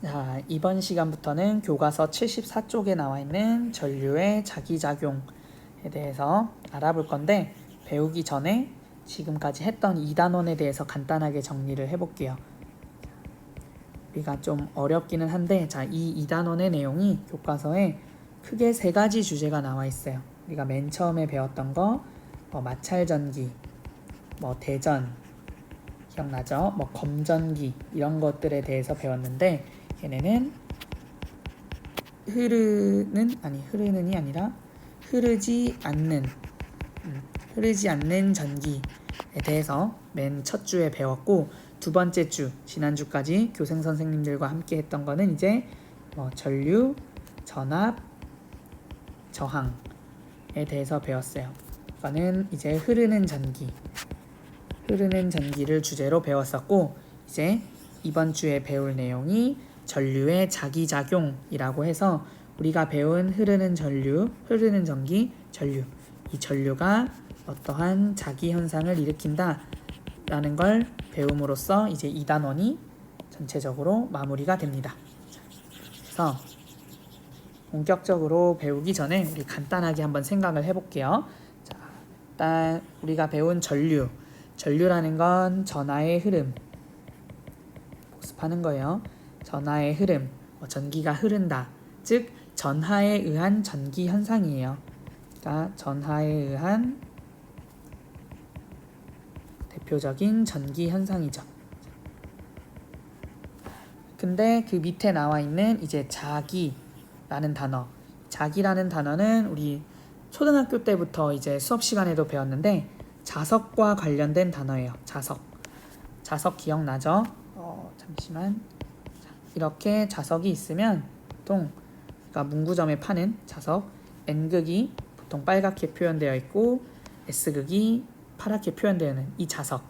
자, 이번 시간부터는 교과서 74쪽에 나와 있는 전류의 자기작용에 대해서 알아볼 건데, 배우기 전에 지금까지 했던 2단원에 대해서 간단하게 정리를 해볼게요. 우리가 좀 어렵기는 한데, 자, 이 2단원의 내용이 교과서에 크게 3가지 주제가 나와 있어요. 우리가 맨 처음에 배웠던 거, 마찰전기, 대전, 기억나죠? 검전기 이런 것들에 대해서 배웠는데, 얘네는 흐르는이 아니라 흐르지 않는 전기에 대해서 맨 첫 주에 배웠고, 두 번째 주 지난주까지 교생 선생님들과 함께 했던 거는 이제 전류, 전압, 저항에 대해서 배웠어요. 이거는 이제 흐르는 전기를 주제로 배웠었고, 이제 이번 주에 배울 내용이 전류의 자기작용이라고 해서 우리가 배운 흐르는 전기, 전류. 이 전류가 어떠한 자기 현상을 일으킨다 라는 걸 배움으로써 이제 2단원이 전체적으로 마무리가 됩니다. 그래서 본격적으로 배우기 전에 우리 간단하게 한번 생각을 해볼게요. 자, 일단 우리가 배운 전류라는 건 전하의 흐름, 복습하는 거예요. 전하의 흐름, 전기가 흐른다, 즉 전하에 의한 전기 현상이에요. 그러니까 전하에 의한 대표적인 전기 현상이죠. 근데 그 밑에 나와 있는 이제 자기라는 단어는 우리 초등학교 때부터 이제 수업 시간에도 배웠는데 자석과 관련된 단어예요. 자석 기억나죠? 잠시만. 이렇게 자석이 있으면 보통 그러니까 문구점에 파는 자석, N극이 보통 빨갛게 표현되어 있고 S극이 파랗게 표현되어 있는 이 자석.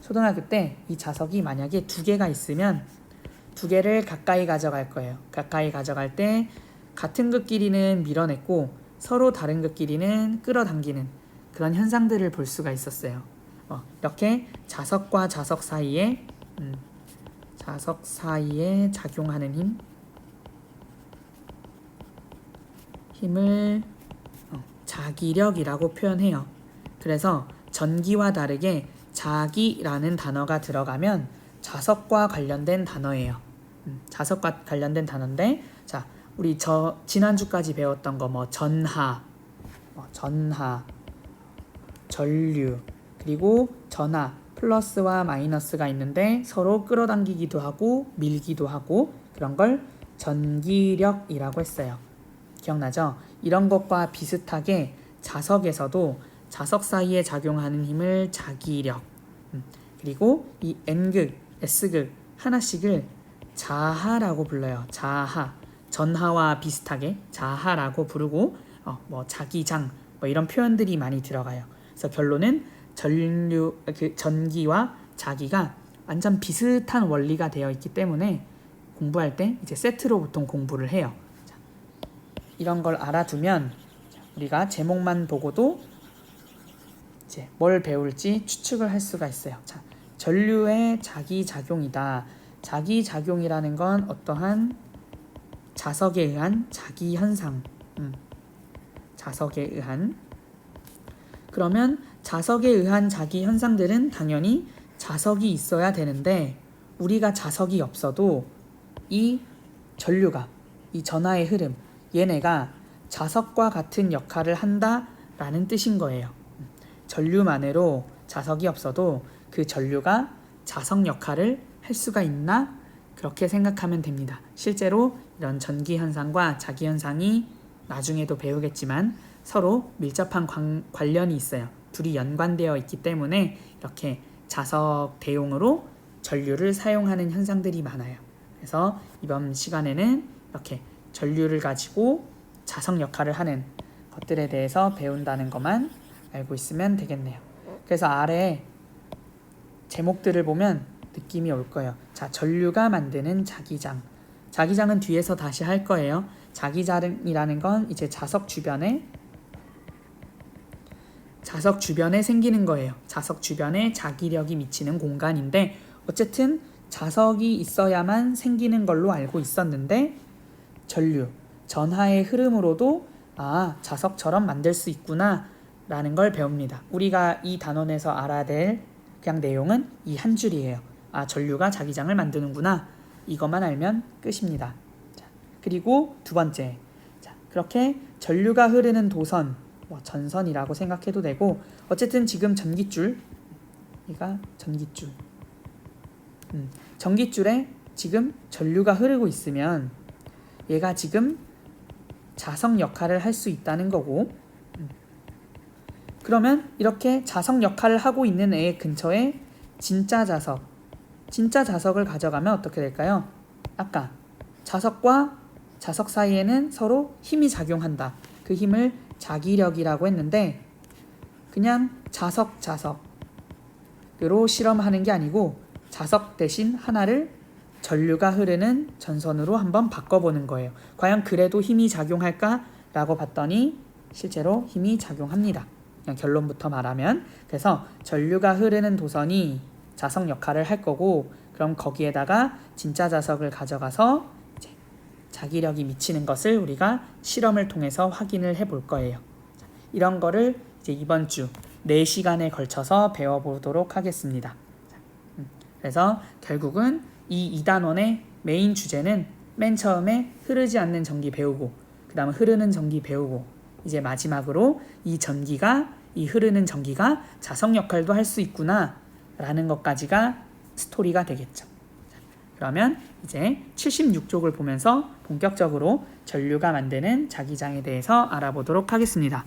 초등학교 때 이 자석이 만약에 2개가 있으면 2개를 가까이 가져갈 거예요. 가까이 가져갈 때 같은 극끼리는 밀어냈고 서로 다른 극끼리는 끌어당기는 그런 현상들을 볼 수가 있었어요. 이렇게 자석과 자석 사이에 작용하는 힘을 자기력이라고 표현해요. 그래서 전기와 다르게 자기라는 단어가 들어가면 자석과 관련된 단어예요. 자석과 관련된 단어인데, 자, 우리 지난주까지 배웠던 거 전하, 전류, 그리고 전하, 플러스와 마이너스가 있는데 서로 끌어당기기도 하고 밀기도 하고 그런 걸 전기력이라고 했어요. 기억나죠? 이런 것과 비슷하게 자석에서도 자석 사이에 작용하는 힘을 자기력, 그리고 이 N극, S극 하나씩을 자하라고 불러요. 자하, 전하와 비슷하게 자하라고 부르고 자기장 이런 표현들이 많이 들어가요. 그래서 결론은 전기와 자기가 완전 비슷한 원리가 되어 있기 때문에 공부할 때 이제 세트로 보통 공부를 해요. 자, 이런 걸 알아두면 우리가 제목만 보고도 이제 뭘 배울지 추측을 할 수가 있어요. 자, 전류의 자기작용이다. 자기작용이라는 건 어떠한 자석에 의한 자기 현상. 자석에 의한. 그러면 자석에 의한 자기 현상들은 당연히 자석이 있어야 되는데 우리가 자석이 없어도 이 전류가, 이 전하의 흐름, 얘네가 자석과 같은 역할을 한다라는 뜻인 거예요. 전류만으로 자석이 없어도 그 전류가 자석 역할을 할 수가 있나? 그렇게 생각하면 됩니다. 실제로 이런 전기 현상과 자기 현상이 나중에도 배우겠지만 서로 밀접한 관련이 있어요. 둘이 연관되어 있기 때문에 이렇게 자석 대용으로 전류를 사용하는 현상들이 많아요. 그래서 이번 시간에는 이렇게 전류를 가지고 자석 역할을 하는 것들에 대해서 배운다는 것만 알고 있으면 되겠네요. 그래서 아래 제목들을 보면 느낌이 올 거예요. 자, 전류가 만드는 자기장. 자기장은 뒤에서 다시 할 거예요. 자기장이라는 건 이제 자석 주변에 생기는 거예요. 자석 주변에 자기력이 미치는 공간인데 어쨌든 자석이 있어야만 생기는 걸로 알고 있었는데 전류, 전하의 흐름으로도 자석처럼 만들 수 있구나 라는 걸 배웁니다. 우리가 이 단원에서 알아야 될 그냥 내용은 이 한 줄이에요. 전류가 자기장을 만드는구나. 이것만 알면 끝입니다. 자, 그리고 두 번째, 자, 그렇게 전류가 흐르는 도선, 전선이라고 생각해도 되고, 어쨌든 지금 전깃줄, 얘가 전깃줄, 전깃줄에 지금 전류가 흐르고 있으면 얘가 지금 자석 역할을 할 수 있다는 거고, 그러면 이렇게 자석 역할을 하고 있는 애 근처에 진짜 자석을 가져가면 어떻게 될까요? 아까 자석과 자석 사이에는 서로 힘이 작용한다. 그 힘을 자기력이라고 했는데 그냥 자석으로 실험하는 게 아니고 자석 대신 하나를 전류가 흐르는 전선으로 한번 바꿔보는 거예요. 과연 그래도 힘이 작용할까라고 봤더니 실제로 힘이 작용합니다. 그냥 결론부터 말하면, 그래서 전류가 흐르는 도선이 자석 역할을 할 거고, 그럼 거기에다가 진짜 자석을 가져가서 이제 자기력이 미치는 것을 우리가 실험을 통해서 확인을 해볼 거예요. 이런 거를 이제 이번 주 4시간에 걸쳐서 배워보도록 하겠습니다. 그래서 결국은 이 2단원의 메인 주제는 맨 처음에 흐르지 않는 전기 배우고, 그 다음 흐르는 전기 배우고, 이제 마지막으로 이 흐르는 전기가 자석 역할도 할 수 있구나 라는 것까지가 스토리가 되겠죠. 그러면 이제 76쪽을 보면서 본격적으로 전류가 만드는 자기장에 대해서 알아보도록 하겠습니다.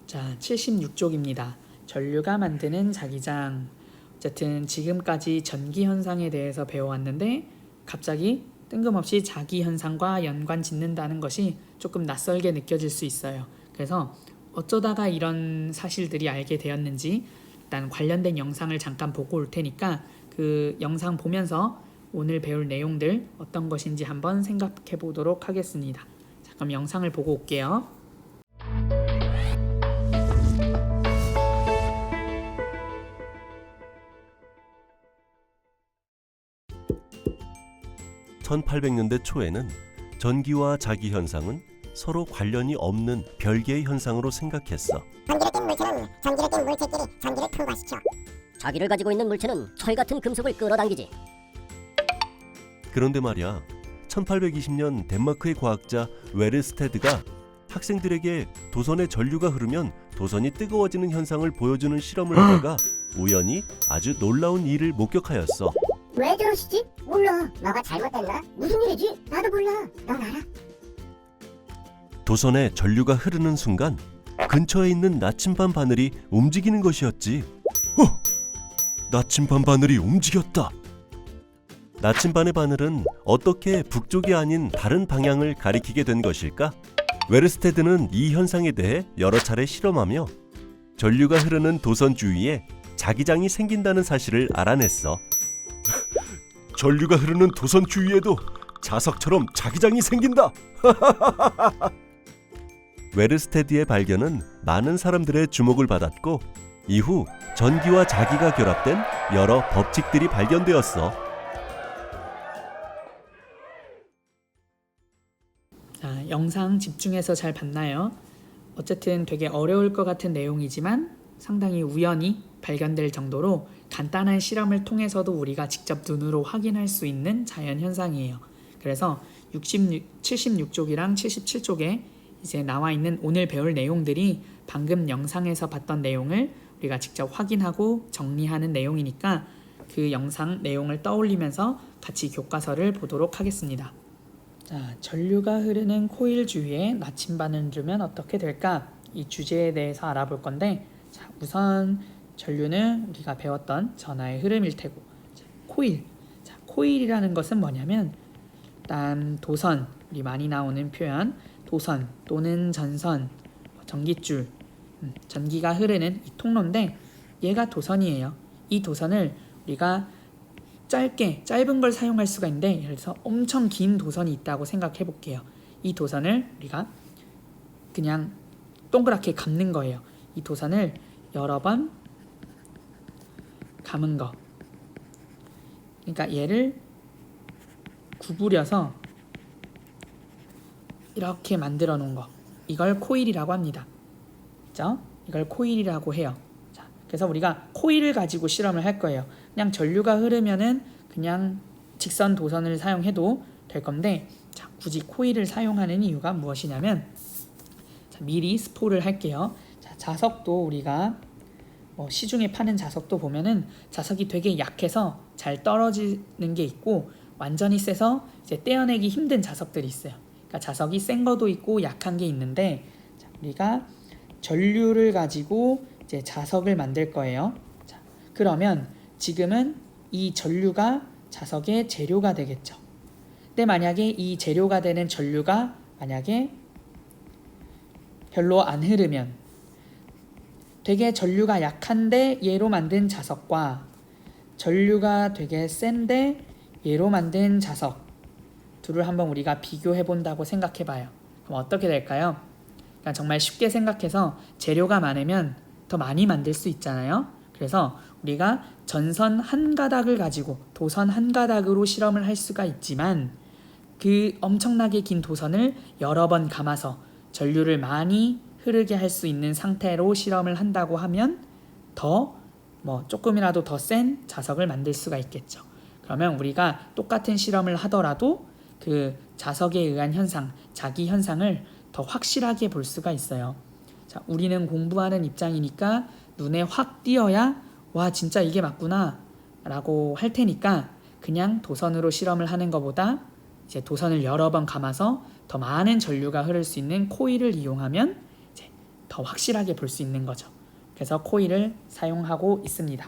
자, 76쪽입니다. 전류가 만드는 자기장. 어쨌든 지금까지 전기 현상에 대해서 배워왔는데 갑자기 뜬금없이 자기 현상과 연관 짓는다는 것이 조금 낯설게 느껴질 수 있어요. 그래서 어쩌다가 이런 사실들이 알게 되었는지 일단 관련된 영상을 잠깐 보고 올 테니까 그 영상 보면서 오늘 배울 내용들 어떤 것인지 한번 생각해 보도록 하겠습니다. 자, 그럼 영상을 보고 올게요. (1800년대) 초에는 전기와 자기 현상은 서로 관련이 없는 별개의 현상으로 생각했어. 전기를 띤 물체는 전기를 띤 물체끼리 전기를 통과시켜 자기를 가지고 있는 물체는 철 같은 금속을 끌어당기지. 그런데 말이야, 1820년 덴마크의 과학자 웨르스테드가 학생들에게 도선에 전류가 흐르면 도선이 뜨거워지는 현상을 보여주는 실험을 하다가 우연히 아주 놀라운 일을 목격하였어. 왜 저러시지? 몰라. 너가 잘못됐나? 무슨 일이지? 나도 몰라. 넌 알아? 도선에 전류가 흐르는 순간 근처에 있는 나침반 바늘이 움직이는 것이었지. 나침반 바늘이 움직였다. 나침반의 바늘은 어떻게 북쪽이 아닌 다른 방향을 가리키게 된 것일까? 웨르스테드는 이 현상에 대해 여러 차례 실험하며 전류가 흐르는 도선 주위에 자기장이 생긴다는 사실을 알아냈어. 전류가 흐르는 도선 주위에도 자석처럼 자기장이 생긴다. 웨르스테드의 발견은 많은 사람들의 주목을 받았고 이후 전기와 자기가 결합된 여러 법칙들이 발견되었어. 자, 영상 집중해서 잘 봤나요? 어쨌든 되게 어려울 것 같은 내용이지만 상당히 우연히 발견될 정도로 간단한 실험을 통해서도 우리가 직접 눈으로 확인할 수 있는 자연 현상이에요. 그래서 76쪽이랑 77쪽에 이제 나와 있는 오늘 배울 내용들이 방금 영상에서 봤던 내용을 우리가 직접 확인하고 정리하는 내용이니까 그 영상 내용을 떠올리면서 같이 교과서를 보도록 하겠습니다. 자, 전류가 흐르는 코일 주위에 나침반을 두면 어떻게 될까? 이 주제에 대해서 알아볼 건데, 자, 우선 전류는 우리가 배웠던 전하의 흐름일 테고, 자, 코일. 자, 코일이라는 것은 뭐냐면 일단 도선, 우리 많이 나오는 표현, 도선 또는 전선, 전깃줄, 전기가 흐르는 이 통로인데 얘가 도선이에요. 이 도선을 우리가 짧은 걸 사용할 수가 있는데, 예를 들어서 엄청 긴 도선이 있다고 생각해 볼게요. 이 도선을 우리가 그냥 동그랗게 감는 거예요. 이 도선을 여러 번 감은 거. 그러니까 얘를 구부려서 이렇게 만들어 놓은 거, 이걸 코일이라고 합니다. 그죠? 이걸 코일이라고 해요. 자, 그래서 우리가 코일을 가지고 실험을 할 거예요. 그냥 전류가 흐르면은 그냥 직선 도선을 사용해도 될 건데, 자, 굳이 코일을 사용하는 이유가 무엇이냐면, 자, 미리 스포를 할게요. 자, 자석도 우리가 시중에 파는 자석도 보면은 자석이 되게 약해서 잘 떨어지는 게 있고, 완전히 세서 이제 떼어내기 힘든 자석들이 있어요. 그러니까 자석이 센 거도 있고 약한 게 있는데, 자, 우리가 전류를 가지고 이제 자석을 만들 거예요. 자, 그러면 지금은 이 전류가 자석의 재료가 되겠죠. 근데 만약에 이 재료가 되는 전류가 만약에 별로 안 흐르면, 되게 전류가 약한데 얘로 만든 자석과 전류가 되게 센데 얘로 만든 자석, 둘을 한번 우리가 비교해 본다고 생각해 봐요. 그럼 어떻게 될까요? 그러니까 정말 쉽게 생각해서 재료가 많으면 더 많이 만들 수 있잖아요. 그래서 우리가 전선 한 가닥을 가지고 도선 한 가닥으로 실험을 할 수가 있지만, 그 엄청나게 긴 도선을 여러 번 감아서 전류를 많이 흐르게 할 수 있는 상태로 실험을 한다고 하면 더 조금이라도 더 센 자석을 만들 수가 있겠죠. 그러면 우리가 똑같은 실험을 하더라도 그 자석에 의한 현상, 자기 현상을 더 확실하게 볼 수가 있어요. 자, 우리는 공부하는 입장이니까 눈에 확 띄어야 와, 진짜 이게 맞구나 라고 할 테니까, 그냥 도선으로 실험을 하는 것보다 이제 도선을 여러 번 감아서 더 많은 전류가 흐를 수 있는 코일을 이용하면 이제 더 확실하게 볼 수 있는 거죠. 그래서 코일을 사용하고 있습니다.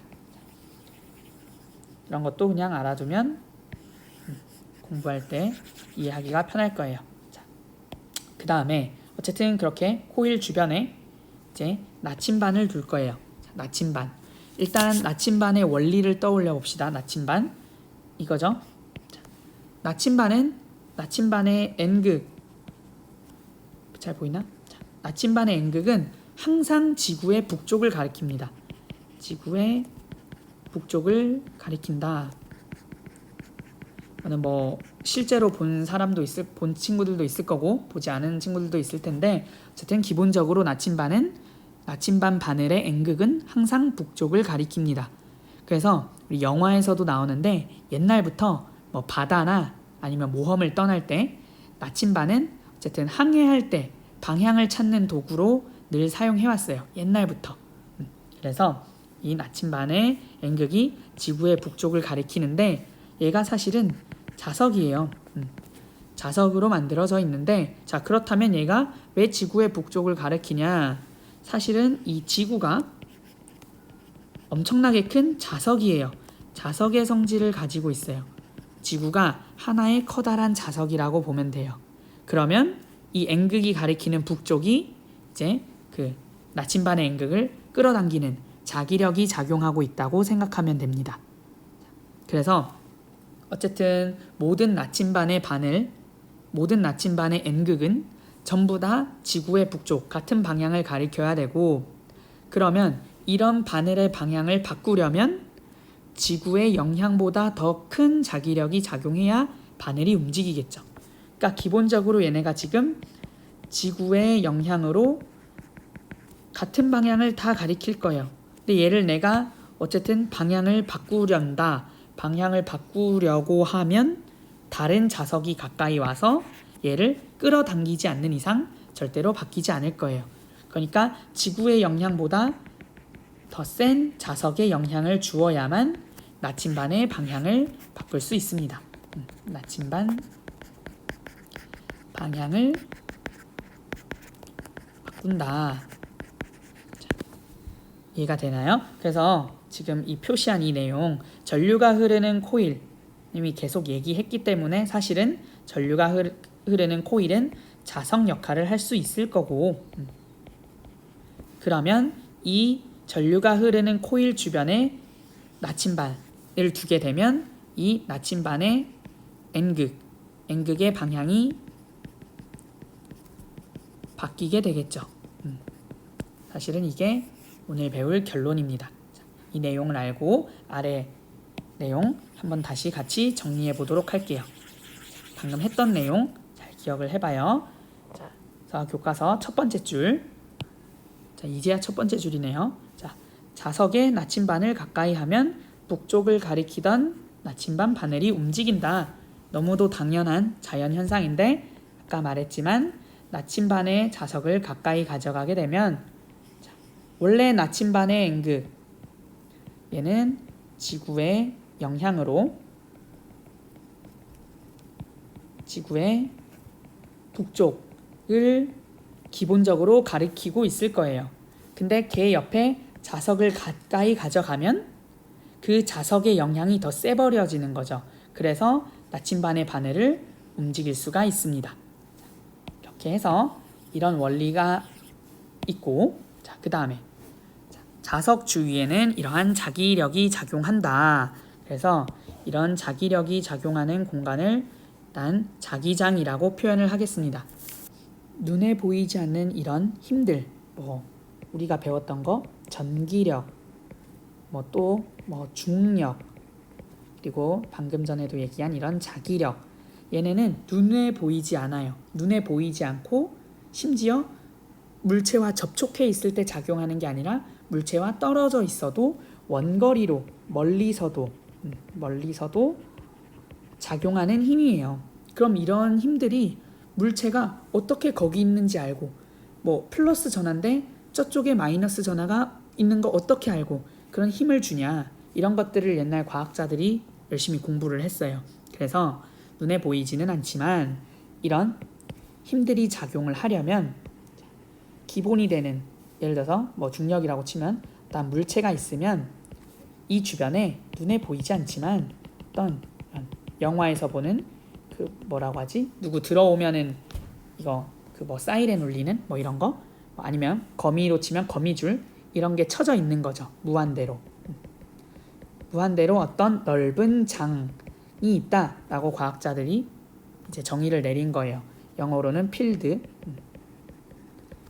이런 것도 그냥 알아두면 공부할 때 이해하기가 편할 거예요. 그 다음에 어쨌든 그렇게 코일 주변에 이제 나침반을 둘 거예요. 자, 나침반. 일단 나침반의 원리를 떠올려 봅시다. 나침반 이거죠. 자, 나침반의 N극, 잘 보이나? 자, 나침반의 N극은 항상 지구의 북쪽을 가리킵니다. 지구의 북쪽을 가리킨다. 저는 실제로 본 친구들도 있을 거고 보지 않은 친구들도 있을 텐데, 어쨌든 기본적으로 나침반 바늘의 N극은 항상 북쪽을 가리킵니다. 그래서 우리 영화에서도 나오는데, 옛날부터 바다나 아니면 모험을 떠날 때 나침반은 어쨌든 항해할 때 방향을 찾는 도구로 늘 사용해 왔어요. 옛날부터. 그래서 이 나침반의 N극이 지구의 북쪽을 가리키는데, 얘가 사실은 자석이에요. 자석으로 만들어져 있는데, 자, 그렇다면 얘가 왜 지구의 북쪽을 가리키냐? 사실은 이 지구가 엄청나게 큰 자석이에요. 자석의 성질을 가지고 있어요. 지구가 하나의 커다란 자석이라고 보면 돼요. 그러면 이 N극이 가리키는 북쪽이 이제 그 나침반의 N극을 끌어당기는 자기력이 작용하고 있다고 생각하면 됩니다. 그래서 어쨌든 모든 나침반의 N극은 전부 다 지구의 북쪽 같은 방향을 가리켜야 되고, 그러면 이런 바늘의 방향을 바꾸려면 지구의 영향보다 더 큰 자기력이 작용해야 바늘이 움직이겠죠. 그러니까 기본적으로 얘네가 지금 지구의 영향으로 같은 방향을 다 가리킬 거예요. 근데 얘를 내가 어쨌든 방향을 바꾸려고 하면 다른 자석이 가까이 와서 얘를 끌어당기지 않는 이상 절대로 바뀌지 않을 거예요. 그러니까 지구의 영향보다 더 센 자석의 영향을 주어야만 나침반의 방향을 바꿀 수 있습니다. 나침반 방향을 바꾼다. 자, 이해가 되나요? 그래서 지금 이 표시한 이 내용, 전류가 흐르는 코일, 이미 계속 얘기했기 때문에 사실은 전류가 흐르는 코일은 자석 역할을 할 수 있을 거고, 그러면 이 전류가 흐르는 코일 주변에 나침반을 두게 되면 이 나침반의 N극의 방향이 바뀌게 되겠죠. 사실은 이게 오늘 배울 결론입니다. 이 내용을 알고 아래 내용 한번 다시 같이 정리해 보도록 할게요. 방금 했던 내용 잘 기억을 해봐요. 자, 그래서 교과서 첫 번째 줄. 자, 이제야 첫 번째 줄이네요. 자, 자석의 나침반을 가까이 하면 북쪽을 가리키던 나침반 바늘이 움직인다. 너무도 당연한 자연 현상인데 아까 말했지만 나침반의 자석을 가까이 가져가게 되면 자, 원래 나침반의 N극 얘는 지구의 영향으로 지구의 북쪽을 기본적으로 가리키고 있을 거예요. 근데 걔 옆에 자석을 가까이 가져가면 그 자석의 영향이 더 세버려지는 거죠. 그래서 나침반의 바늘을 움직일 수가 있습니다. 이렇게 해서 이런 원리가 있고, 자, 그 다음에 자석 주위에는 이러한 자기력이 작용한다. 그래서 이런 자기력이 작용하는 공간을 일단 자기장이라고 표현을 하겠습니다. 눈에 보이지 않는 이런 힘들, 우리가 배웠던 거 전기력, 또 중력, 그리고 방금 전에도 얘기한 이런 자기력, 얘네는 눈에 보이지 않아요. 눈에 보이지 않고 심지어 물체와 접촉해 있을 때 작용하는 게 아니라 물체와 떨어져 있어도 원거리로 멀리서도 작용하는 힘이에요. 그럼 이런 힘들이 물체가 어떻게 거기 있는지 알고, 플러스 전하인데 저쪽에 마이너스 전하가 있는 거 어떻게 알고 그런 힘을 주냐, 이런 것들을 옛날 과학자들이 열심히 공부를 했어요. 그래서 눈에 보이지는 않지만 이런 힘들이 작용을 하려면 기본이 되는, 예를 들어서 중력이라고 치면 어떤 물체가 있으면 이 주변에 눈에 보이지 않지만 어떤 영화에서 보는 누구 들어오면은 이거 사이렌 울리는 이런 거, 아니면 거미로 치면 거미줄, 이런 게 쳐져 있는 거죠. 무한대로 어떤 넓은 장이 있다라고 과학자들이 이제 정의를 내린 거예요. 영어로는 필드,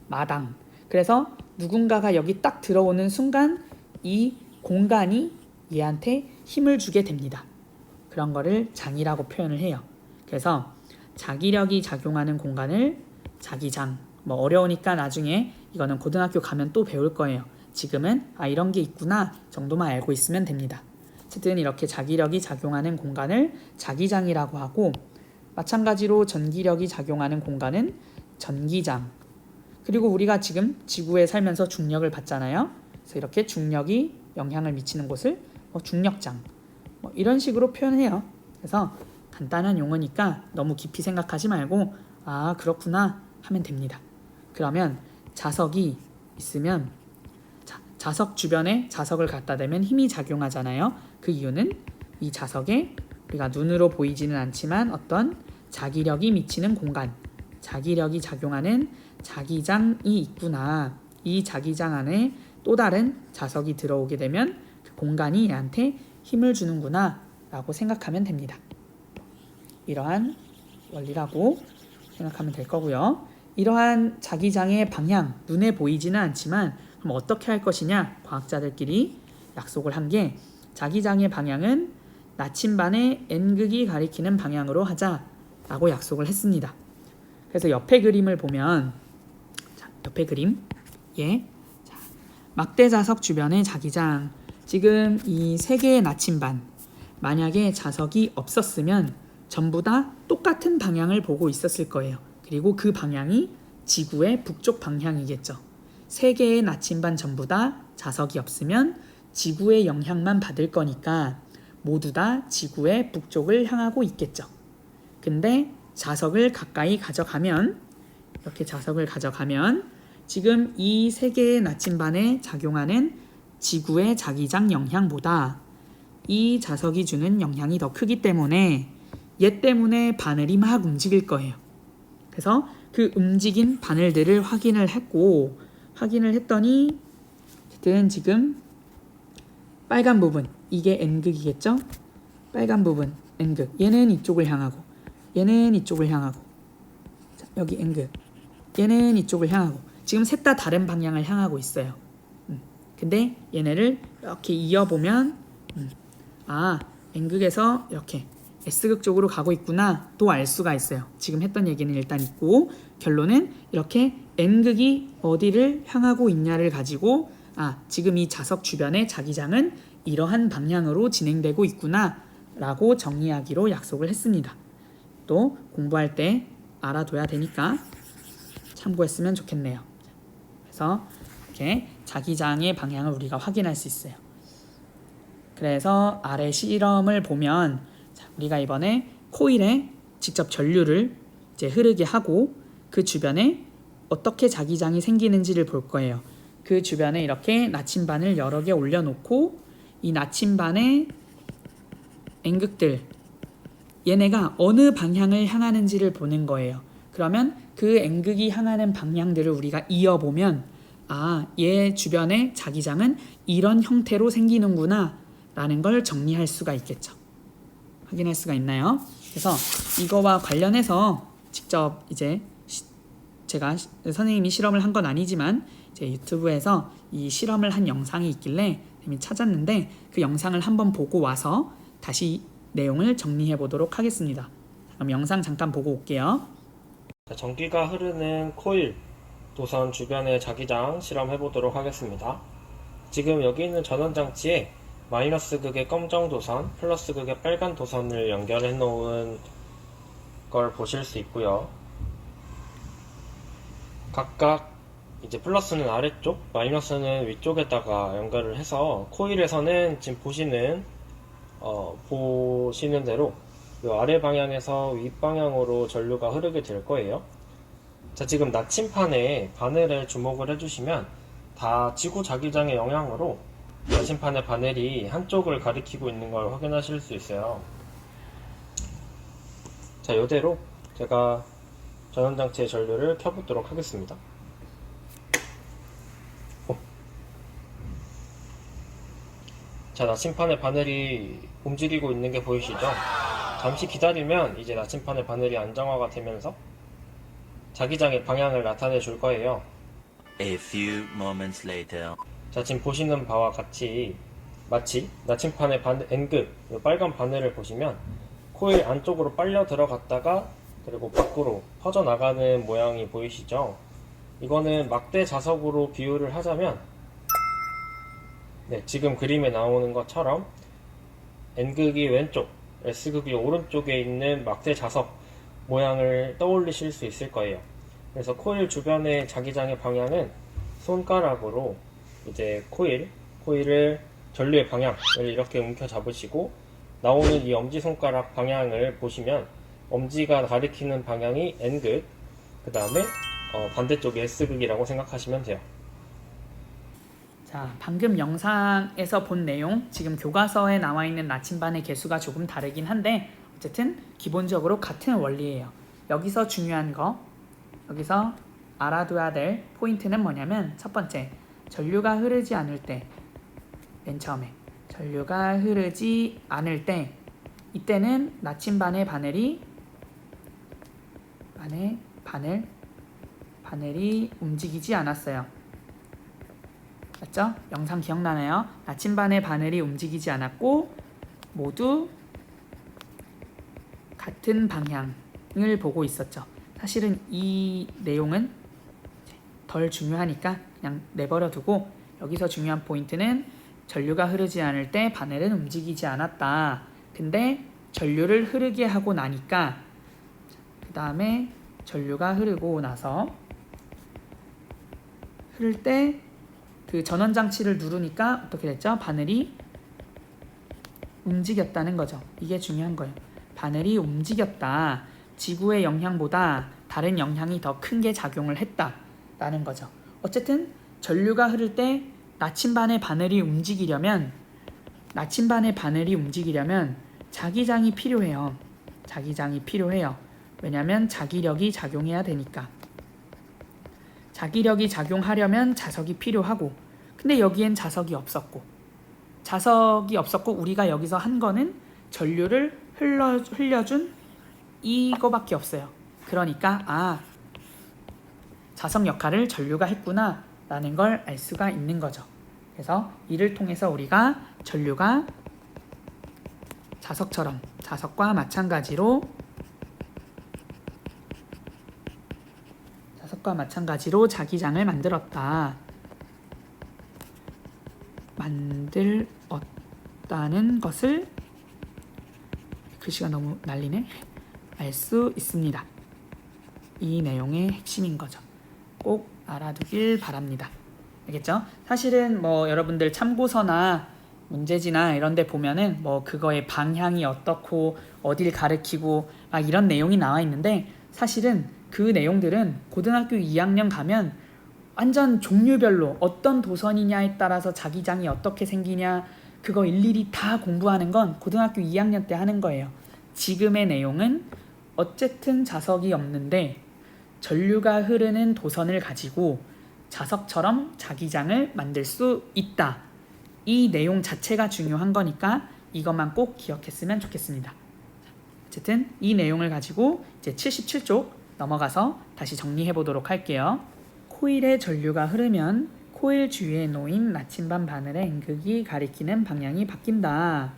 마당. 그래서 누군가가 여기 딱 들어오는 순간 이 공간이 얘한테 힘을 주게 됩니다. 그런 거를 장이라고 표현을 해요. 그래서 자기력이 작용하는 공간을 자기장, 어려우니까 나중에 이거는 고등학교 가면 또 배울 거예요. 지금은 이런 게 있구나 정도만 알고 있으면 됩니다. 어쨌든 이렇게 자기력이 작용하는 공간을 자기장이라고 하고, 마찬가지로 전기력이 작용하는 공간은 전기장, 그리고 우리가 지금 지구에 살면서 중력을 받잖아요. 그래서 이렇게 중력이 영향을 미치는 곳을 중력장, 이런 식으로 표현해요. 그래서 간단한 용어니까 너무 깊이 생각하지 말고 그렇구나 하면 됩니다. 그러면 자석이 있으면 자석 주변에 자석을 갖다 대면 힘이 작용하잖아요. 그 이유는 이 자석에 우리가 눈으로 보이지는 않지만 어떤 자기력이 미치는 공간, 자기력이 작용하는 자기장이 있구나. 이 자기장 안에 또 다른 자석이 들어오게 되면 그 공간이 얘한테 힘을 주는구나 라고 생각하면 됩니다. 이러한 원리라고 생각하면 될 거고요. 이러한 자기장의 방향, 눈에 보이지는 않지만 그럼 어떻게 할 것이냐, 과학자들끼리 약속을 한 게, 자기장의 방향은 나침반의 N극이 가리키는 방향으로 하자라고 약속을 했습니다. 그래서 옆에 그림을 보면, 옆에 그림, 막대 자석 주변의 자기장, 지금 이 세 개의 나침반, 만약에 자석이 없었으면 전부 다 똑같은 방향을 보고 있었을 거예요. 그리고 그 방향이 지구의 북쪽 방향이겠죠. 세 개의 나침반 전부 다 자석이 없으면 지구의 영향만 받을 거니까 모두 다 지구의 북쪽을 향하고 있겠죠. 근데 자석을 가까이 가져가면, 이렇게 자석을 가져가면 지금 이 세 개의 나침반에 작용하는 지구의 자기장 영향보다 이 자석이 주는 영향이 더 크기 때문에 얘 때문에 바늘이 막 움직일 거예요. 그래서 그 움직인 바늘들을 확인을 했더니 어쨌든 지금 빨간 부분, 이게 N극이겠죠? 빨간 부분 N극, 얘는 이쪽을 향하고 얘는 이쪽을 향하고, 여기 N극, 얘는 이쪽을 향하고, 지금 셋 다 다른 방향을 향하고 있어요. 근데 얘네를 이렇게 이어보면 N극에서 이렇게 S극 쪽으로 가고 있구나 또 알 수가 있어요. 지금 했던 얘기는 일단 있고, 결론은 이렇게 N극이 어디를 향하고 있냐를 가지고 지금 이 자석 주변의 자기장은 이러한 방향으로 진행되고 있구나 라고 정리하기로 약속을 했습니다. 또 공부할 때 알아둬야 되니까 참고했으면 좋겠네요. 그래서 이렇게 자기장의 방향을 우리가 확인할 수 있어요. 그래서 아래 실험을 보면 우리가 이번에 코일에 직접 전류를 이제 흐르게 하고 그 주변에 어떻게 자기장이 생기는지를 볼 거예요. 그 주변에 이렇게 나침반을 여러 개 올려놓고 이 나침반의 N극들 얘네가 어느 방향을 향하는지를 보는 거예요. 그러면 그 N극이 향하는 방향들을 우리가 이어보면 얘 주변의 자기장은 이런 형태로 생기는구나 라는 걸 정리할 수가 있겠죠. 확인할 수가 있나요? 그래서 이거와 관련해서 직접 이제 제가 선생님이 실험을 한 건 아니지만 제 유튜브에서 이 실험을 한 영상이 있길래 찾았는데 그 영상을 한번 보고 와서 다시 내용을 정리해 보도록 하겠습니다. 그럼 영상 잠깐 보고 올게요. 전기가 흐르는 코일 도선 주변의 자기장 실험해 보도록 하겠습니다. 지금 여기 있는 전원장치에 마이너스 극의 검정 도선, 플러스 극의 빨간 도선을 연결해 놓은 걸 보실 수 있고요. 각각 이제 플러스는 아래쪽, 마이너스는 위쪽에다가 연결을 해서 코일에서는 지금 보시는 대로 이 아래 방향에서 윗 방향으로 전류가 흐르게 될 거예요. 자, 지금 나침판에 바늘에 주목을 해주시면 다 지구 자기장의 영향으로 나침판의 바늘이 한쪽을 가리키고 있는 걸 확인하실 수 있어요. 자, 이대로 제가 전원장치의 전류를 켜보도록 하겠습니다. 자, 나침판의 바늘이 움직이고 있는 게 보이시죠? 잠시 기다리면 이제 나침판의 바늘이 안정화가 되면서 자기장의 방향을 나타내 줄 거예요. A few moments later. 자, 지금 보시는 바와 같이 마치 나침판의 N극, 빨간 바늘을 보시면 코일 안쪽으로 빨려 들어갔다가 그리고 밖으로 퍼져나가는 모양이 보이시죠? 이거는 막대 자석으로 비유를 하자면 지금 그림에 나오는 것처럼 N극이 왼쪽, S극이 오른쪽에 있는 막대 자석 모양을 떠올리실 수 있을 거예요. 그래서 코일 주변의 자기장의 방향은 손가락으로 이제 코일을 전류의 방향을 이렇게 움켜 잡으시고 나오는 이 엄지손가락 방향을 보시면 엄지가 가리키는 방향이 N극, 그 다음에 반대쪽이 S극이라고 생각하시면 돼요. 자, 방금 영상에서 본 내용, 지금 교과서에 나와 있는 나침반의 개수가 조금 다르긴 한데 어쨌든 기본적으로 같은 원리예요. 여기서 중요한 거, 여기서 알아둬야 될 포인트는 뭐냐면 첫 번째, 전류가 흐르지 않을 때, 맨 처음에 전류가 흐르지 않을 때 이때는 나침반의 바늘이 움직이지 않았어요. 맞죠? 영상 기억나나요? 나침반의 바늘이 움직이지 않았고 모두 같은 방향을 보고 있었죠. 사실은 이 내용은 덜 중요하니까 그냥 내버려 두고 여기서 중요한 포인트는 전류가 흐르지 않을 때 바늘은 움직이지 않았다. 근데 전류를 흐르게 하고 나니까 그 다음에 전류가 흐르고 나서 흐를 때 그 전원장치를 누르니까 어떻게 됐죠? 바늘이 움직였다는 거죠. 이게 중요한 거예요. 바늘이 움직였다. 지구의 영향보다 다른 영향이 더 큰 게 작용을 했다라는 거죠. 어쨌든 전류가 흐를 때 나침반의 바늘이 움직이려면 자기장이 필요해요. 왜냐하면 자기력이 작용해야 되니까. 자기력이 작용하려면 자석이 필요하고, 근데 여기엔 자석이 없었고 우리가 여기서 한 거는 전류를 흘려준 이거밖에 없어요. 그러니까 자석 역할을 전류가 했구나 라는 걸 알 수가 있는 거죠. 그래서 이를 통해서 우리가 전류가 자석처럼 자석과 마찬가지로 자기장을 만들었다. 만들었다는 것을 글씨가 너무 날리네. 알 수 있습니다. 이 내용의 핵심인 거죠. 꼭 알아두길 바랍니다. 알겠죠? 사실은 뭐 여러분들 참고서나 문제지나 이런 데 보면은 뭐 그거의 방향이 어떻고 어딜 가리키고 막 이런 내용이 나와 있는데 사실은 그 내용들은 고등학교 2학년 가면 완전 종류별로 어떤 도선이냐에 따라서 자기장이 어떻게 생기냐 그거 일일이 다 공부하는 건 고등학교 2학년 때 하는 거예요. 지금의 내용은 어쨌든 자석이 없는데 전류가 흐르는 도선을 가지고 자석처럼 자기장을 만들 수 있다. 이 내용 자체가 중요한 거니까 이것만 꼭 기억했으면 좋겠습니다. 어쨌든 이 내용을 가지고 이제 77쪽 넘어가서 다시 정리해 보도록 할게요. 코일에 전류가 흐르면 코일 주위에 놓인 나침반 바늘의 N극이 가리키는 방향이 바뀐다.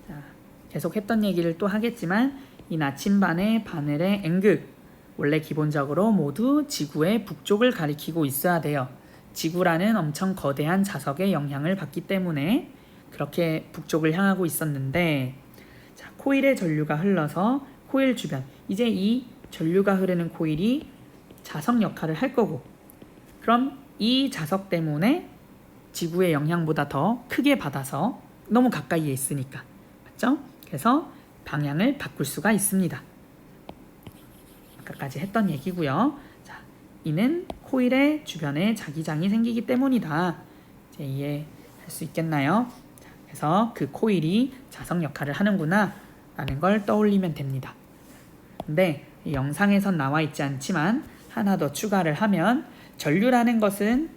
자, 계속 했던 얘기를 또 하겠지만 이 나침반의 바늘의 N극 원래 기본적으로 모두 지구의 북쪽을 가리키고 있어야 돼요. 지구라는 엄청 거대한 자석의 영향을 받기 때문에 그렇게 북쪽을 향하고 있었는데 자, 코일에 전류가 흘러서 코일 주변 이제 이 전류가 흐르는 코일이 자석 역할을 할 거고 그럼 이 자석 때문에 지구의 영향보다 더 크게 받아서 너무 가까이에 있으니까 맞죠? 그래서 방향을 바꿀 수가 있습니다. 아까까지 했던 얘기고요. 자, 이는 코일의 주변에 자기장이 생기기 때문이다. 이제 이해할 수 있겠나요? 자, 그래서 그 코일이 자석 역할을 하는구나 라는 걸 떠올리면 됩니다. 근데 이 영상에선 나와 있지 않지만 하나 더 추가를 하면 전류라는 것은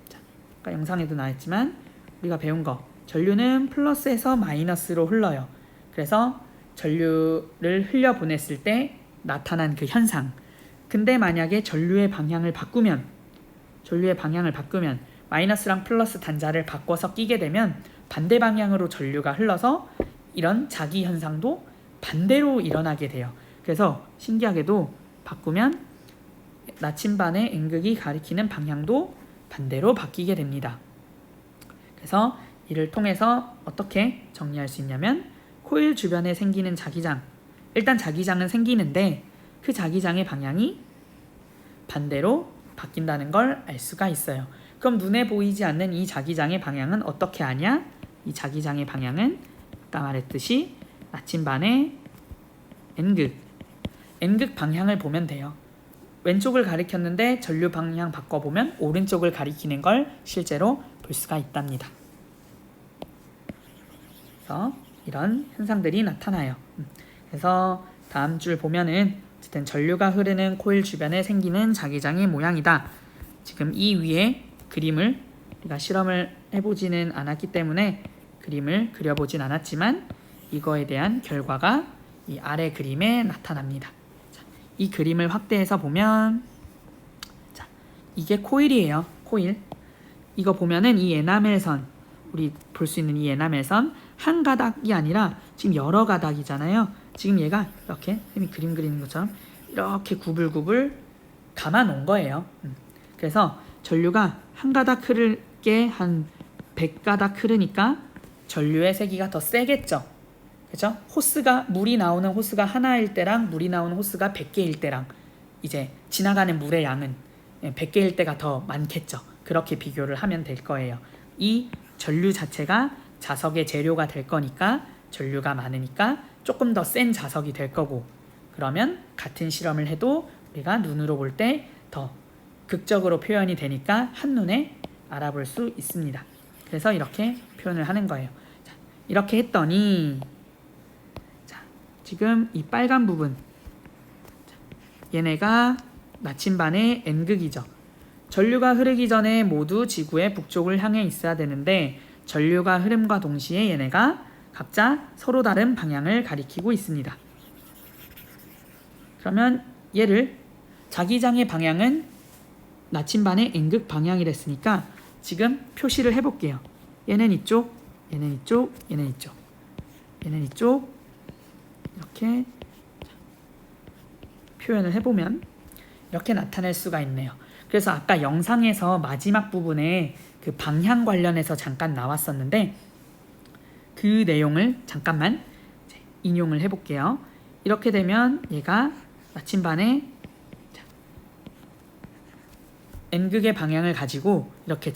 자, 아까 영상에도 나왔지만 우리가 배운 거 전류는 플러스에서 마이너스로 흘러요. 그래서 전류를 흘려보냈을 때 나타난 그 현상. 근데 만약에 전류의 방향을 바꾸면 마이너스랑 플러스 단자를 바꿔서 끼게 되면 반대 방향으로 전류가 흘러서 이런 자기 현상도 반대로 일어나게 돼요. 그래서 신기하게도 바꾸면 나침반의 N극이 가리키는 방향도 반대로 바뀌게 됩니다. 그래서 이를 통해서 어떻게 정리할 수 있냐면 코일 주변에 생기는 자기장 일단 자기장은 생기는데 그 자기장의 방향이 반대로 바뀐다는 걸 알 수가 있어요. 그럼 눈에 보이지 않는 이 자기장의 방향은 어떻게 아냐? 이 자기장의 방향은 아까 말했듯이 나침반의 N극 방향을 보면 돼요. 왼쪽을 가리켰는데 전류 방향 바꿔보면 오른쪽을 가리키는 걸 실제로 볼 수가 있답니다. 그래서 이런 현상들이 나타나요. 그래서 다음 줄 보면은 어쨌든 전류가 흐르는 코일 주변에 생기는 자기장의 모양이다. 지금 이 위에 그림을 우리가 실험을 해보지는 않았기 때문에 그림을 그려보진 않았지만 이거에 대한 결과가 이 아래 그림에 나타납니다. 자, 이 그림을 확대해서 보면 자, 이게 코일이에요. 코일. 이거 보면은 이 에나멜선 우리 볼 수 있는 이 에나멜선 한 가닥이 아니라 지금 여러 가닥이잖아요. 지금 얘가 이렇게 선생님이 그림 그리는 것처럼 이렇게 구불구불 감아 놓은 거예요. 그래서 전류가 한 가닥 흐를 게 한 100가닥 흐르니까 전류의 세기가 더 세겠죠. 그렇죠? 호스가 물이 나오는 호스가 하나일 때랑 물이 나오는 호스가 100개일 때랑 이제 지나가는 물의 양은 100개일 때가 더 많겠죠. 그렇게 비교를 하면 될 거예요. 이 전류 자체가 자석의 재료가 될 거니까 전류가 많으니까 조금 더 센 자석이 될 거고 그러면 같은 실험을 해도 우리가 눈으로 볼 때 더 극적으로 표현이 되니까 한눈에 알아볼 수 있습니다. 그래서 이렇게 표현을 하는 거예요. 자, 이렇게 했더니 자, 지금 이 빨간 부분 자, 얘네가 나침반의 N극이죠. 전류가 흐르기 전에 모두 지구의 북쪽을 향해 있어야 되는데 전류가 흐름과 동시에 얘네가 각자 서로 다른 방향을 가리키고 있습니다. 그러면 얘를 자기장의 방향은 나침반의 N극 방향이랬으니까 지금 표시를 해볼게요. 얘는 이쪽, 얘는 이쪽, 얘는 이쪽, 얘는 이쪽, 이렇게 표현을 해보면 이렇게 나타낼 수가 있네요. 그래서 아까 영상에서 마지막 부분에 그 방향 관련해서 잠깐 나왔었는데 그 내용을 잠깐만 인용을 해볼게요. 이렇게 되면 얘가 나침반에 N극의 방향을 가지고 이렇게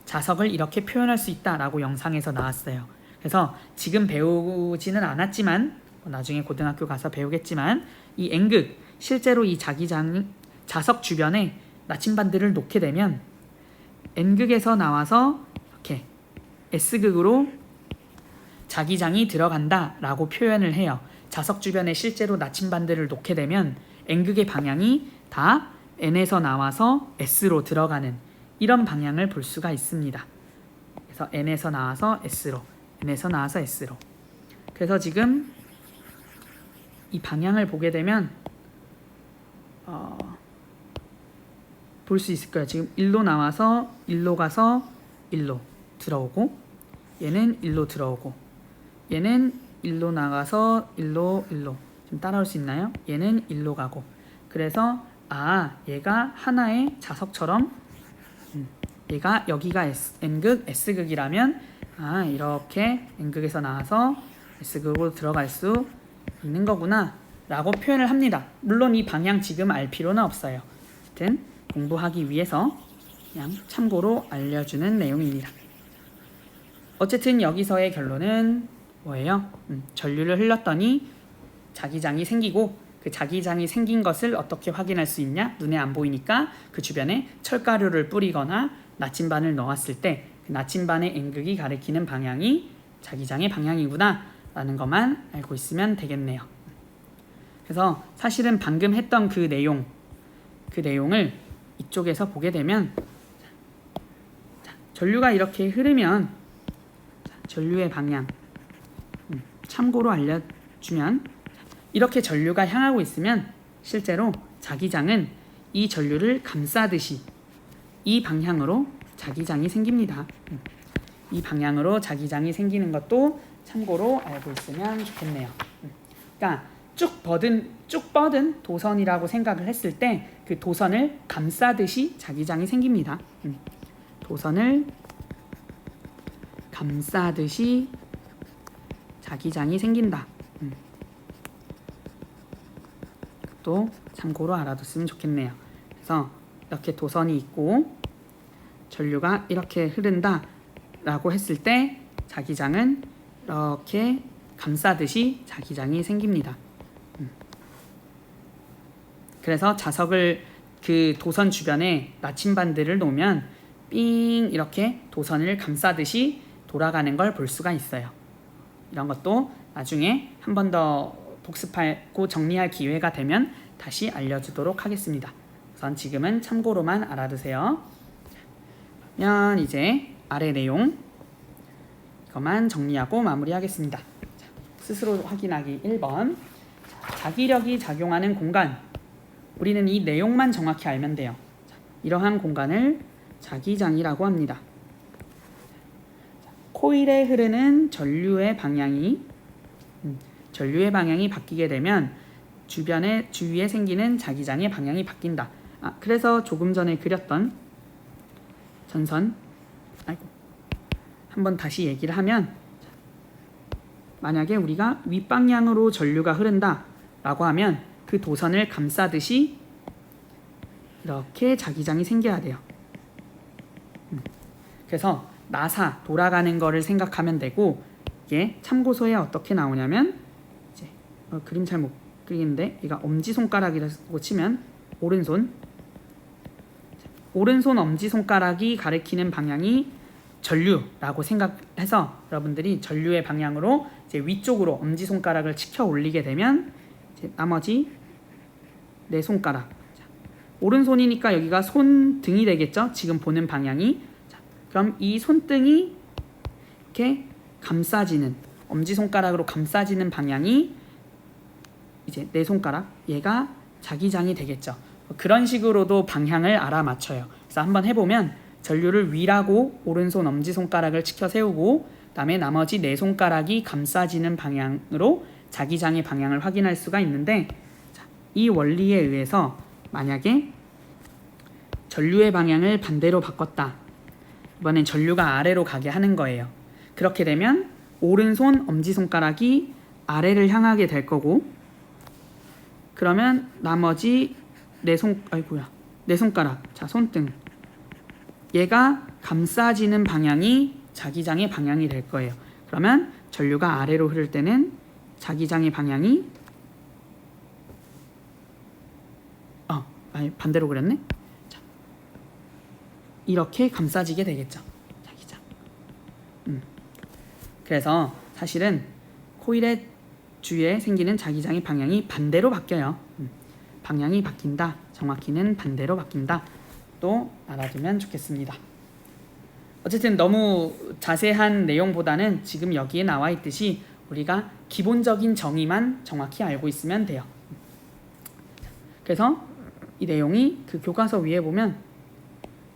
자석을 이렇게 표현할 수 있다라고 영상에서 나왔어요. 그래서 지금 배우지는 않았지만 나중에 고등학교 가서 배우겠지만 이 N극 실제로 이 자석 주변에 나침반들을 놓게 되면 N극에서 나와서 이렇게 S극으로 자기장이 들어간다라고 표현을 해요. 자석 주변에 실제로 나침반들을 놓게 되면 N극의 방향이 다 N에서 나와서 S로 들어가는 이런 방향을 볼 수가 있습니다. 그래서 N에서 나와서 S로, N에서 나와서 S로. 그래서 지금 이 방향을 보게 되면 볼 수 있을 거예요. 지금 1로 나와서 1로 가서 1로 들어오고 얘는 1로 들어오고 얘는 1로 나가서 1로 지금 따라올 수 있나요? 얘는 1로 가고 그래서 얘가 하나의 자석처럼 얘가 여기가 N극, S극이라면 이렇게 N극에서 나와서 S극으로 들어갈 수 있는 거구나 라고 표현을 합니다. 물론 이 방향 지금 알 필요는 없어요. 하여튼 공부하기 위해서 그냥 참고로 알려주는 내용입니다. 어쨌든 여기서의 결론은 뭐예요? 전류를 흘렸더니 자기장이 생기고 그 자기장이 생긴 것을 어떻게 확인할 수 있냐? 눈에 안 보이니까 그 주변에 철가루를 뿌리거나 나침반을 넣었을 때 그 나침반의 N극이 가리키는 방향이 자기장의 방향이구나 라는 것만 알고 있으면 되겠네요. 그래서 사실은 방금 했던 그 내용을 이쪽에서 보게 되면 전류가 이렇게 흐르면 전류의 방향 참고로 알려주면 이렇게 전류가 향하고 있으면 실제로 자기장은 이 전류를 감싸듯이 이 방향으로 자기장이 생깁니다. 이 방향으로 자기장이 생기는 것도 참고로 알고 있으면 좋겠네요. 그러니까 쭉 뻗은 도선이라고 생각을 했을 때 그 도선을 감싸듯이 자기장이 생깁니다. 도선을 감싸듯이 자기장이 생긴다. 또 참고로 알아뒀으면 좋겠네요. 그래서 이렇게 도선이 있고 전류가 이렇게 흐른다 라고 했을 때 자기장은 이렇게 감싸듯이 자기장이 생깁니다. 그래서 자석을 그 도선 주변에 나침반들을 놓으면 삥 이렇게 도선을 감싸듯이 돌아가는 걸 볼 수가 있어요. 이런 것도 나중에 한 번 더 복습하고 정리할 기회가 되면 다시 알려주도록 하겠습니다. 우선 지금은 참고로만 알아두세요. 그러면 이제 아래 내용 이것만 정리하고 마무리하겠습니다. 자, 스스로 확인하기 1번. 자기력이 작용하는 공간. 우리는 이 내용만 정확히 알면 돼요. 자, 이러한 공간을 자기장이라고 합니다. 코일에 흐르는 전류의 방향이 바뀌게 되면 주위에 생기는 자기장의 방향이 바뀐다. 그래서 조금 전에 그렸던 전선 한번 다시 얘기를 하면 만약에 우리가 윗방향으로 전류가 흐른다 라고 하면 그 도선을 감싸듯이 이렇게 자기장이 생겨야 돼요. 그래서 나사 돌아가는 거를 생각하면 되고 이게 참고서에 어떻게 나오냐면 이제 그림 잘 못 그리는데 얘가 엄지손가락이라고 치면 오른손 엄지손가락이 가리키는 방향이 전류라고 생각해서 여러분들이 전류의 방향으로 이제 위쪽으로 엄지손가락을 치켜 올리게 되면 이제 나머지 네 손가락 오른손이니까 여기가 손등이 되겠죠? 지금 보는 방향이. 자, 그럼 이 손등이 이렇게 감싸지는 엄지손가락으로 감싸지는 방향이 이제 네 손가락 얘가 자기장이 되겠죠. 그런 식으로도 방향을 알아맞혀요. 그래서 한번 해보면 전류를 위라고 오른손 엄지손가락을 치켜 세우고 그다음에 나머지 네 손가락이 감싸지는 방향으로 자기장의 방향을 확인할 수가 있는데, 자, 이 원리에 의해서 만약에 전류의 방향을 반대로 바꿨다. 이번엔 전류가 아래로 가게 하는 거예요. 그렇게 되면 오른손 엄지손가락이 아래를 향하게 될 거고, 그러면 나머지 내 손가락, 자, 손등, 얘가 감싸지는 방향이 자기장의 방향이 될 거예요. 그러면 전류가 아래로 흐를 때는 자기장의 방향이 반대로 그렸네. 자, 이렇게 감싸지게 되겠죠. 자기장. 그래서 사실은 코일의 주위에 생기는 자기장의 방향이 반대로 바뀌어요. 방향이 바뀐다. 정확히는 반대로 바뀐다. 또 알아두면 좋겠습니다. 어쨌든 너무 자세한 내용보다는 지금 여기에 나와 있듯이 우리가 기본적인 정의만 정확히 알고 있으면 돼요. 그래서 이 내용이 그 교과서 위에 보면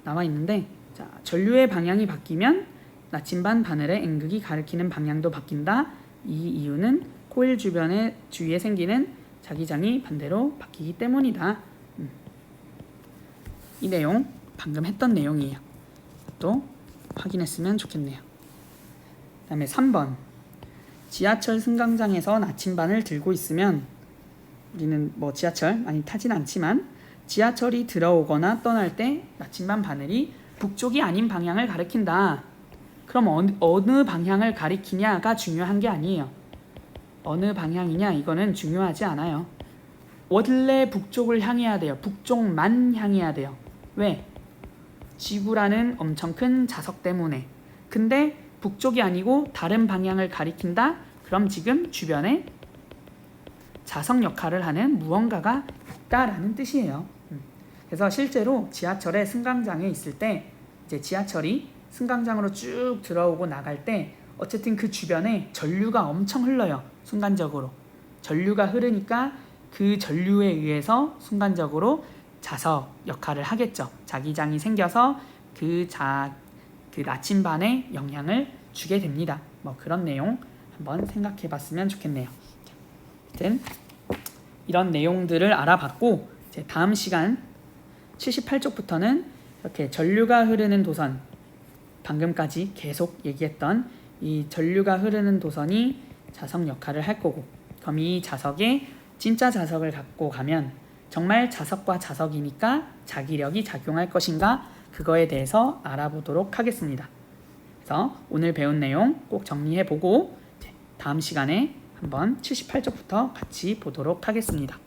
나와 있는데, 자, 전류의 방향이 바뀌면 나침반 바늘의 N극이 가리키는 방향도 바뀐다. 이 이유는 코일 주위에 생기는 자기장이 반대로 바뀌기 때문이다. 이 내용 방금 했던 내용이에요. 또 확인했으면 좋겠네요. 그 다음에 3번, 지하철 승강장에서 나침반을 들고 있으면, 우리는 뭐 지하철 많이 타진 않지만 지하철이 들어오거나 떠날 때 나침반 바늘이 북쪽이 아닌 방향을 가리킨다. 그럼 어느 방향을 가리키냐가 중요한 게 아니에요. 어느 방향이냐 이거는 중요하지 않아요. 원래 북쪽을 향해야 돼요. 북쪽만 향해야 돼요. 왜? 지구라는 엄청 큰 자석 때문에. 근데 북쪽이 아니고 다른 방향을 가리킨다? 그럼 지금 주변에 자석 역할을 하는 무언가가 있다라는 뜻이에요. 그래서 실제로 지하철의 승강장에 있을 때 이제 지하철이 승강장으로 쭉 들어오고 나갈 때 어쨌든 그 주변에 전류가 엄청 흘러요. 순간적으로. 전류가 흐르니까 그 전류에 의해서 순간적으로 자석 역할을 하겠죠. 자기장이 생겨서 그 나침반에 영향을 주게 됩니다. 뭐 그런 내용 한번 생각해 봤으면 좋겠네요. 아무튼 이런 내용들을 알아봤고, 이제 다음 시간 78쪽부터는 이렇게 전류가 흐르는 도선, 방금까지 계속 얘기했던 이 전류가 흐르는 도선이 자석 역할을 할 거고, 그럼 이 자석에 진짜 자석을 갖고 가면 정말 자석과 자석이니까 자기력이 작용할 것인가, 그거에 대해서 알아보도록 하겠습니다. 그래서 오늘 배운 내용 꼭 정리해보고 다음 시간에 한번 78쪽부터 같이 보도록 하겠습니다.